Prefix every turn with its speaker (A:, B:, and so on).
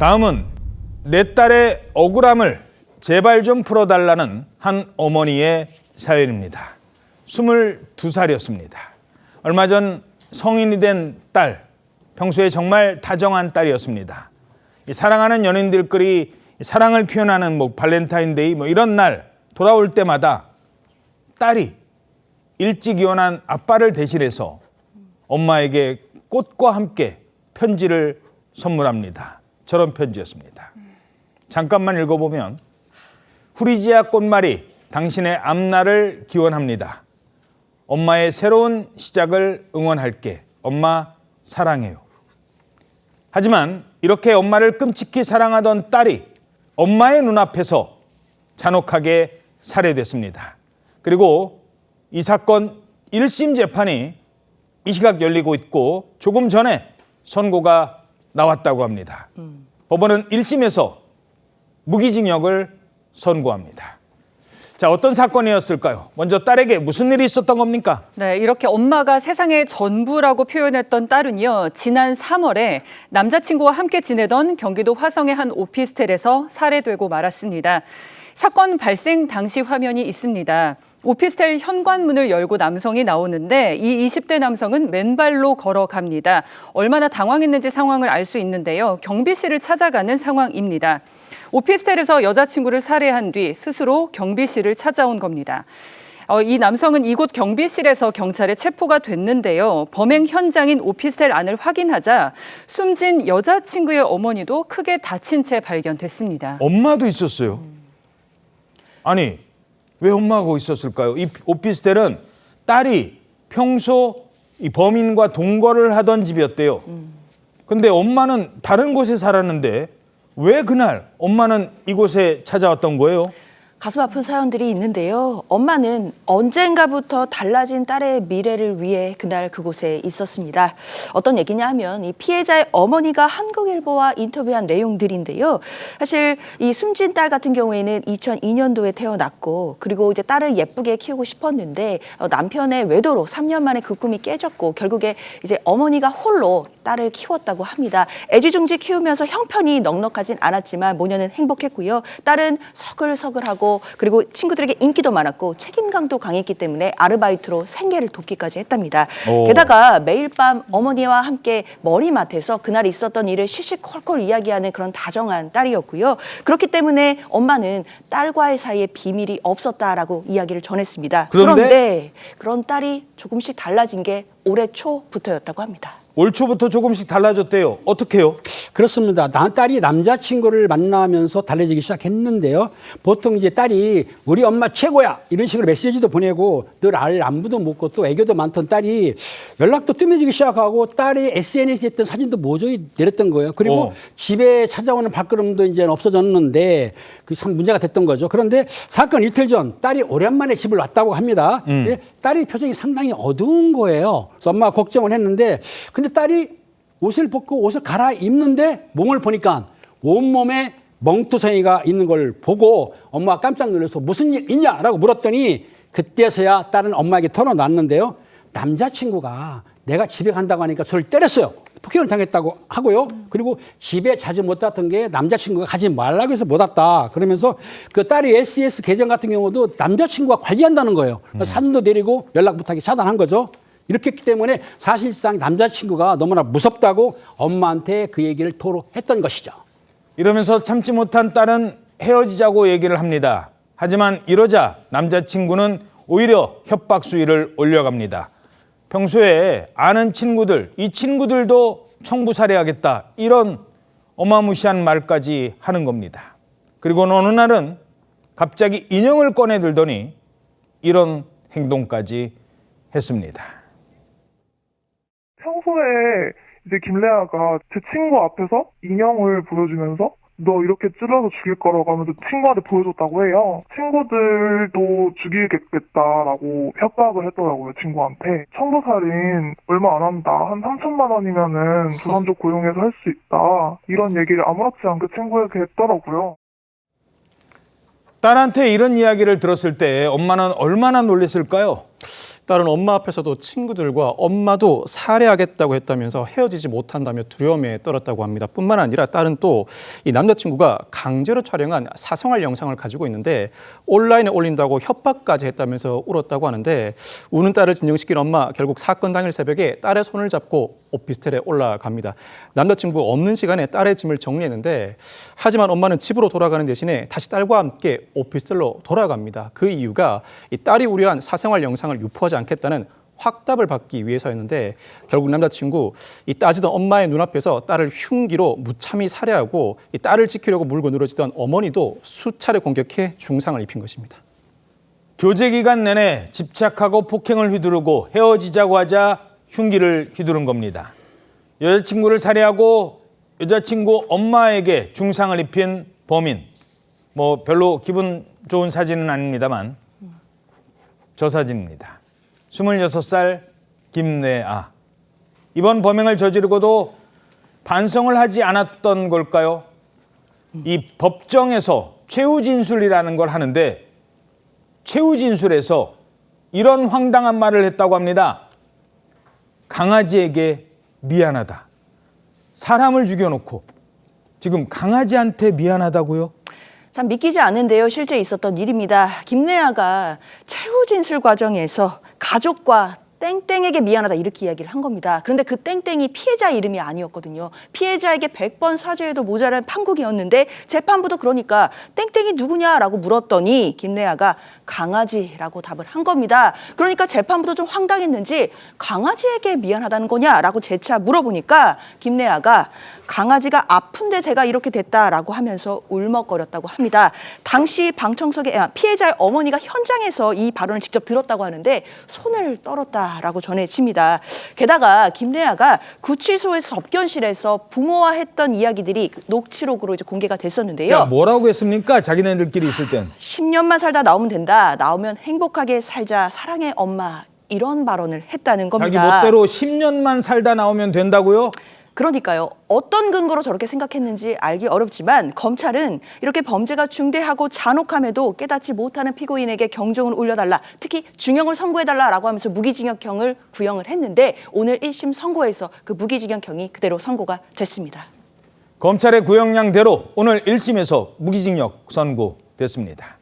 A: 다음은 내 딸의 억울함을 제발 좀 풀어달라는 한 어머니의 사연입니다. 22살이었습니다. 얼마 전 성인이 된 딸, 평소에 정말 다정한 딸이었습니다. 사랑하는 연인들끼리 사랑을 표현하는 발렌타인데이 이런 날 돌아올 때마다 딸이 일찍 이혼한 아빠를 대신해서 엄마에게 꽃과 함께 편지를 선물합니다. 저런 편지였습니다. 잠깐만 읽어보면, 후리지아 꽃말이 당신의 앞날을 기원합니다. 엄마의 새로운 시작을 응원할게. 엄마 사랑해요. 하지만 이렇게 엄마를 끔찍히 사랑하던 딸이 엄마의 눈앞에서 잔혹하게 살해됐습니다. 그리고 이 사건 1심 재판이 이 시각 열리고 있고 조금 전에 선고가 나왔다고 합니다. 법원은 1심에서 무기징역을 선고합니다. 자, 어떤 사건이었을까요? 먼저 딸에게 무슨 일이 있었던 겁니까?
B: 네, 이렇게 엄마가 세상의 전부라고 표현했던 딸은요, 지난 3월에 남자친구와 함께 지내던 경기도 화성의 한 오피스텔에서 살해되고 말았습니다. 사건 발생 당시 화면이 있습니다. 오피스텔 현관문을 열고 남성이 나오는데 이 20대 남성은 맨발로 걸어갑니다. 얼마나 당황했는지 상황을 알 수 있는데요. 경비실을 찾아가는 상황입니다. 오피스텔에서 여자친구를 살해한 뒤 스스로 경비실을 찾아온 겁니다. 이 남성은 이곳 경비실에서 경찰에 체포가 됐는데요. 범행 현장인 오피스텔 안을 확인하자 숨진 여자친구의 어머니도 크게 다친 채 발견됐습니다.
A: 엄마도 있었어요. 아니, 왜 엄마가 있었을까요? 이 오피스텔은 딸이 평소 이 범인과 동거를 하던 집이었대요. 근데 엄마는 다른 곳에 살았는데 왜 그날 엄마는 이곳에 찾아왔던 거예요?
C: 가슴 아픈 사연들이 있는데요. 엄마는 언젠가부터 달라진 딸의 미래를 위해 그날 그곳에 있었습니다. 어떤 얘기냐 하면 이 피해자의 어머니가 한국일보와 인터뷰한 내용들인데요. 사실 이 숨진 딸 같은 경우에는 2002년도에 태어났고 그리고 이제 딸을 예쁘게 키우고 싶었는데 남편의 외도로 3년 만에 그 꿈이 깨졌고 결국에 이제 어머니가 홀로 딸을 키웠다고 합니다. 애지중지 키우면서 형편이 넉넉하진 않았지만 모녀는 행복했고요. 딸은 서글서글하고 그리고 친구들에게 인기도 많았고 책임감도 강했기 때문에 아르바이트로 생계를 돕기까지 했답니다. 게다가 매일 밤 어머니와 함께 머리맡에서 그날 있었던 일을 시시콜콜 이야기하는 그런 다정한 딸이었고요. 그렇기 때문에 엄마는 딸과의 사이에 비밀이 없었다라고 이야기를 전했습니다. 그런데 그런 딸이 조금씩 달라진 게 올해 초부터였다고 합니다.
A: 올 초부터 조금씩 달라졌대요. 어떻게요?
D: 그렇습니다. 딸이 남자친구를 만나면서 달라지기 시작했는데요. 보통 이제 딸이 우리 엄마 최고야 이런 식으로 메시지도 보내고 늘 안부도 묻고 또 애교도 많던 딸이 연락도 뜸해지기 시작하고 딸이 SNS에 했던 사진도 모조리 내렸던 거예요. 그리고 집에 찾아오는 발걸음도 이제 없어졌는데 그게 참 문제가 됐던 거죠. 그런데 사건 이틀 전 딸이 오랜만에 집을 왔다고 합니다. 딸이 표정이 상당히 어두운 거예요. 그래서 엄마가 걱정을 했는데 근데 딸이 옷을 벗고 옷을 갈아입는데 몸을 보니까 온몸에 멍투성이가 있는 걸 보고 엄마가 깜짝 놀라서 무슨 일 있냐라고 물었더니 그때서야 딸은 엄마에게 털어놨는데요. 남자친구가 내가 집에 간다고 하니까 저를 때렸어요. 폭행을 당했다고 하고요. 그리고 집에 자주 못 왔던 게 남자친구가 가지 말라고 해서 못 왔다. 그러면서 그 딸이 SNS 계정 같은 경우도 남자친구가 관리한다는 거예요. 사진도 내리고 연락 못하게 차단한 거죠. 이렇게 했기 때문에 사실상 남자친구가 너무나 무섭다고 엄마한테 그 얘기를 토로했던 것이죠.
A: 이러면서 참지 못한 딸은 헤어지자고 얘기를 합니다. 하지만 이러자 남자친구는 오히려 협박 수위를 올려갑니다. 평소에 아는 친구들, 이 친구들도 청부 살해하겠다 이런 어마무시한 말까지 하는 겁니다. 그리고 어느 날은 갑자기 인형을 꺼내 들더니 이런 행동까지 했습니다.
E: 평소에 이제 김래아가 제 친구 앞에서 인형을 보여주면서 너 이렇게 찔러서 죽일 거라고 하면서 친구한테 보여줬다고 해요. 친구들도 죽이겠다라고 협박을 했더라고요, 친구한테. 청부살인 얼마 안 한다. 한 3천만 원이면은 조선족 고용해서 할 수 있다. 이런 얘기를 아무렇지 않게 친구에게 했더라고요.
A: 딸한테 이런 이야기를 들었을 때 엄마는 얼마나 놀랐을까요?
F: 딸은 엄마 앞에서도 친구들과 엄마도 살해하겠다고 했다면서 헤어지지 못한다며 두려움에 떨었다고 합니다. 뿐만 아니라 딸은 또 이 남자친구가 강제로 촬영한 사생활 영상을 가지고 있는데 온라인에 올린다고 협박까지 했다면서 울었다고 하는데 우는 딸을 진정시킨 엄마 결국 사건 당일 새벽에 딸의 손을 잡고 오피스텔에 올라갑니다. 남자친구 없는 시간에 딸의 짐을 정리했는데 하지만 엄마는 집으로 돌아가는 대신에 다시 딸과 함께 오피스텔로 돌아갑니다. 그 이유가 이 딸이 우려한 사생활 영상을 유포하지 않겠다는 확답을 받기 위해서였는데 결국 남자친구 이 따지던 엄마의 눈앞에서 딸을 흉기로 무참히 살해하고 이 딸을 지키려고 물고 늘어지던 어머니도 수차례 공격해 중상을 입힌 것입니다.
A: 교제 기간 내내 집착하고 폭행을 휘두르고 헤어지자고 하자 흉기를 휘두른 겁니다. 여자친구를 살해하고 여자친구 엄마에게 중상을 입힌 범인. 뭐 별로 기분 좋은 사진은 아닙니다만 저 사진입니다. 26살 김래아. 이번 범행을 저지르고도 반성을 하지 않았던 걸까요? 이 법정에서 최후 진술이라는 걸 하는데 최후 진술에서 이런 황당한 말을 했다고 합니다. 강아지에게 미안하다. 사람을 죽여놓고 지금 강아지한테 미안하다고요?
C: 참 믿기지 않는데요. 실제 있었던 일입니다. 김래아가 최후 진술 과정에서 가족과 땡땡에게 미안하다 이렇게 이야기를 한 겁니다. 그런데 그 땡땡이 피해자 이름이 아니었거든요. 피해자에게 100번 사죄해도 모자란 판국이었는데 재판부도 그러니까 땡땡이 누구냐라고 물었더니 김래아가 강아지라고 답을 한 겁니다. 그러니까 재판부도 좀 황당했는지 강아지에게 미안하다는 거냐라고 재차 물어보니까 김래아가 강아지가 아픈데 제가 이렇게 됐다라고 하면서 울먹거렸다고 합니다. 당시 방청석에 피해자의 어머니가 현장에서 이 발언을 직접 들었다고 하는데 손을 떨었다라고 전해집니다. 게다가 김래아가 구치소에서 접견실에서 부모와 했던 이야기들이 녹취록으로 이제 공개가 됐었는데요.
A: 자, 뭐라고 했습니까? 자기네들끼리 있을 땐.
C: 10년만 살다 나오면 된다. 나오면 행복하게 살자. 사랑해 엄마. 이런 발언을 했다는 겁니다.
A: 자기 멋대로 10년만 살다 나오면 된다고요?
C: 그러니까요. 어떤 근거로 저렇게 생각했는지 알기 어렵지만 검찰은 이렇게 범죄가 중대하고 잔혹함에도 깨닫지 못하는 피고인에게 경종을 울려달라. 특히 중형을 선고해달라라고 하면서 무기징역형을 구형을 했는데 오늘 1심 선고에서 그 무기징역형이 그대로 선고가 됐습니다.
A: 검찰의 구형량대로 오늘 1심에서 무기징역 선고됐습니다.